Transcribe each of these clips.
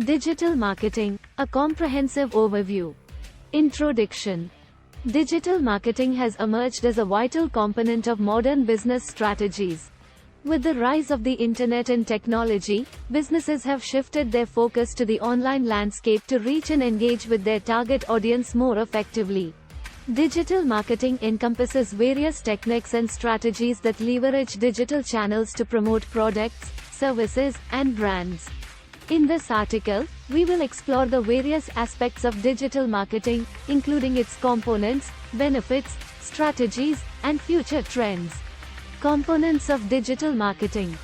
Digital marketing, a comprehensive overview. Introduction. Digital marketing has emerged as a vital component of modern business strategies. With the rise of the internet and technology, businesses have shifted their focus to the online landscape to reach and engage with their target audience more effectively. Digital marketing encompasses various techniques and strategies that leverage digital channels to promote products, services, and brands. In this article, we will explore the various aspects of digital marketing, including its components, benefits, strategies, and future trends. Components of digital marketing.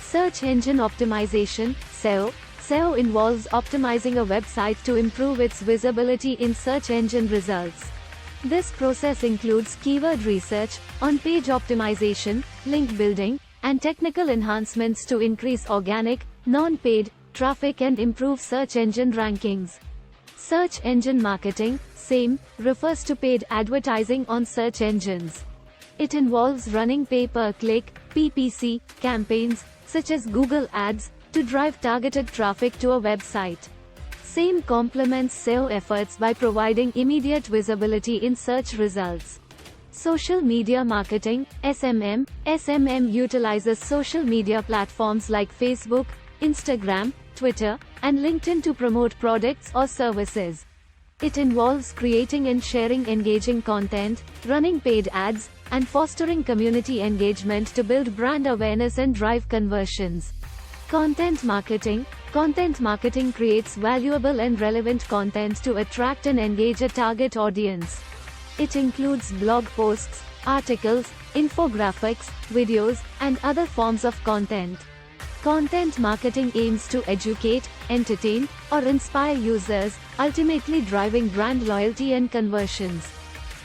Search engine optimization, SEO. SEO involves optimizing a website to improve its visibility in search engine results. This process includes keyword research, on-page optimization, link building, and technical enhancements to increase organic, non-paid traffic and improve search engine rankings. Search engine marketing, SEM, refers to paid advertising on search engines. It involves running pay-per-click campaigns, such as Google Ads, to drive targeted traffic to a website. SEM complements SEO efforts by providing immediate visibility in search results. Social media marketing, SMM. SMM utilizes social media platforms like Facebook, Instagram, Twitter, and LinkedIn to promote products or services. It involves creating and sharing engaging content, running paid ads, and fostering community engagement to build brand awareness and drive conversions. Content marketing. Content marketing creates valuable and relevant content to attract and engage a target audience. It includes blog posts, articles, infographics, videos, and other forms of content. Content marketing aims to educate, entertain, or inspire users, ultimately driving brand loyalty and conversions.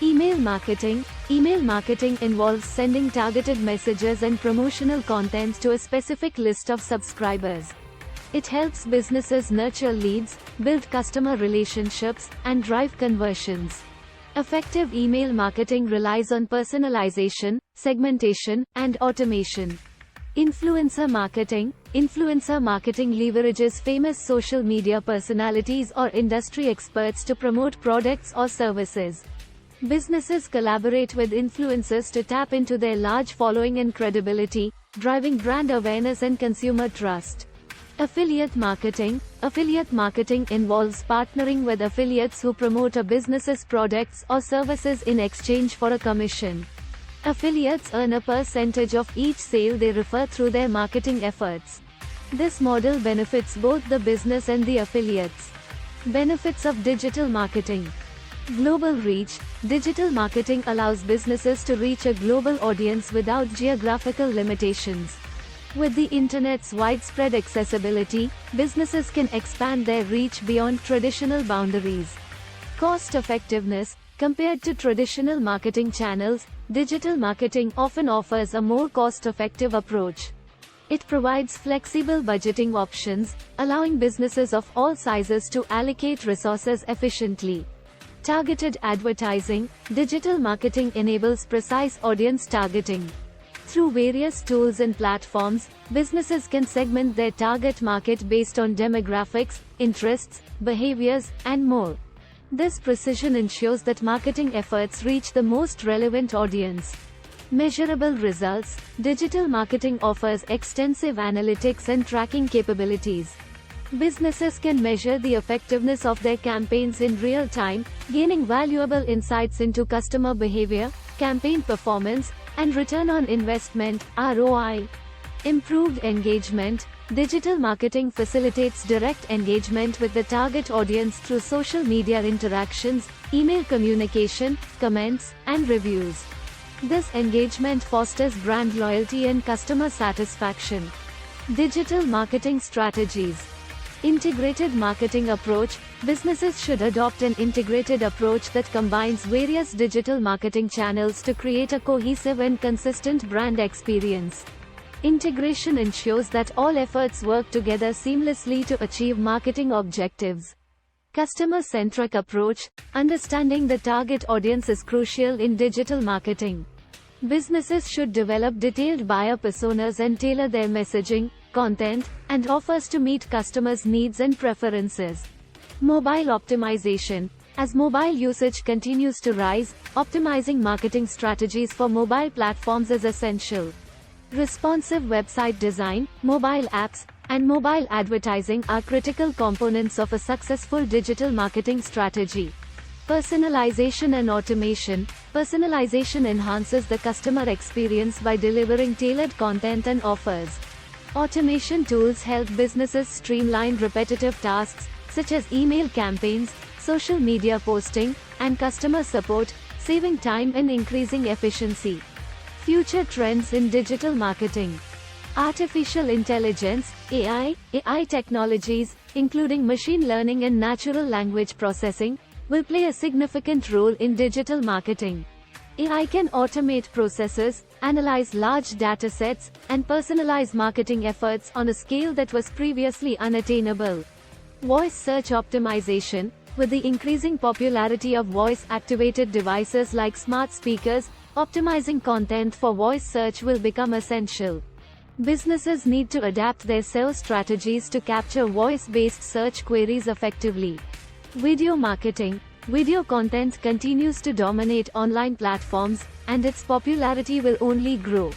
Email marketing. Email marketing involves sending targeted messages and promotional content to a specific list of subscribers. It helps businesses nurture leads, build customer relationships, and drive conversions. Effective email marketing relies on personalization, segmentation, and automation. Influencer marketing. Influencer marketing leverages famous social media personalities or industry experts to promote products or services. Businesses collaborate with influencers to tap into their large following and credibility, driving brand awareness and consumer trust. Affiliate marketing. Affiliate marketing involves partnering with affiliates who promote a business's products or services in exchange for a commission. Affiliates earn a percentage of each sale they refer through their marketing efforts. This model benefits both the business and the affiliates. Benefits of digital marketing. Global reach. Digital marketing allows businesses to reach a global audience without geographical limitations. With the internet's widespread accessibility, businesses can expand their reach beyond traditional boundaries. Cost effectiveness. Compared to traditional marketing channels, digital marketing often offers a more cost-effective approach. It provides flexible budgeting options, allowing businesses of all sizes to allocate resources efficiently. Targeted advertising. Digital marketing enables precise audience targeting. Through various tools and platforms, businesses can segment their target market based on demographics, interests, behaviors, and more. This precision ensures that marketing efforts reach the most relevant audience. Measurable results. Digital marketing offers extensive analytics and tracking capabilities. Businesses can measure the effectiveness of their campaigns in real time, gaining valuable insights into customer behavior, campaign performance, and return on investment (ROI). Improved engagement. Digital marketing facilitates direct engagement with the target audience through social media interactions, email communication, comments, and reviews. This engagement fosters brand loyalty and customer satisfaction. Digital marketing strategies. Integrated marketing approach. Businesses should adopt an integrated approach that combines various digital marketing channels to create a cohesive and consistent brand experience. Integration ensures that all efforts work together seamlessly to achieve marketing objectives. Customer-centric approach. Understanding the target audience is crucial in digital marketing. Businesses should develop detailed buyer personas and tailor their messaging, content, and offers to meet customers' needs and preferences. Mobile optimization. As mobile usage continues to rise, optimizing marketing strategies for mobile platforms is essential. Responsive website design, mobile apps, and mobile advertising are critical components of a successful digital marketing strategy. Personalization and automation. Personalization enhances the customer experience by delivering tailored content and offers. Automation tools help businesses streamline repetitive tasks, such as email campaigns, social media posting, and customer support, saving time and increasing efficiency. Future trends in digital marketing. Artificial intelligence, AI technologies, including machine learning and natural language processing, will play a significant role in digital marketing. AI can automate processes, analyze large data sets, and personalize marketing efforts on a scale that was previously unattainable. Voice search optimization. With the increasing popularity of voice-activated devices like smart speakers, optimizing content for voice search will become essential. Businesses need to adapt their SEO strategies to capture voice-based search queries effectively. Video marketing. Video content continues to dominate online platforms, and its popularity will only grow.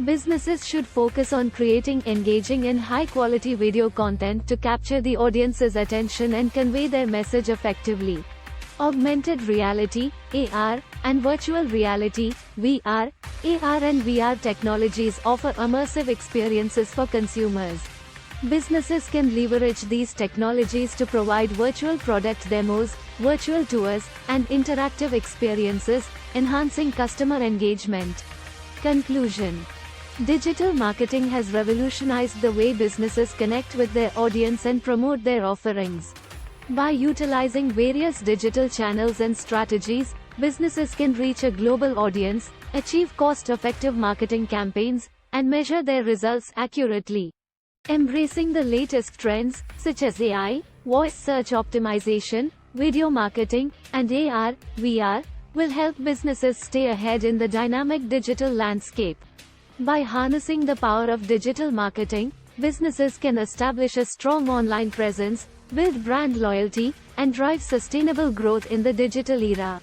Businesses should focus on creating engaging and high-quality video content to capture the audience's attention and convey their message effectively. Augmented reality, AR, and virtual reality, VR. AR and VR technologies offer immersive experiences for consumers. Businesses can leverage these technologies to provide virtual product demos, virtual tours, and interactive experiences, enhancing customer engagement. Conclusion. Digital marketing has revolutionized the way businesses connect with their audience and promote their offerings. By utilizing various digital channels and strategies, businesses can reach a global audience, achieve cost-effective marketing campaigns, and measure their results accurately. Embracing the latest trends, such as AI, voice search optimization, video marketing, and AR, VR, will help businesses stay ahead in the dynamic digital landscape. By harnessing the power of digital marketing, businesses can establish a strong online presence, build brand loyalty, and drive sustainable growth in the digital era.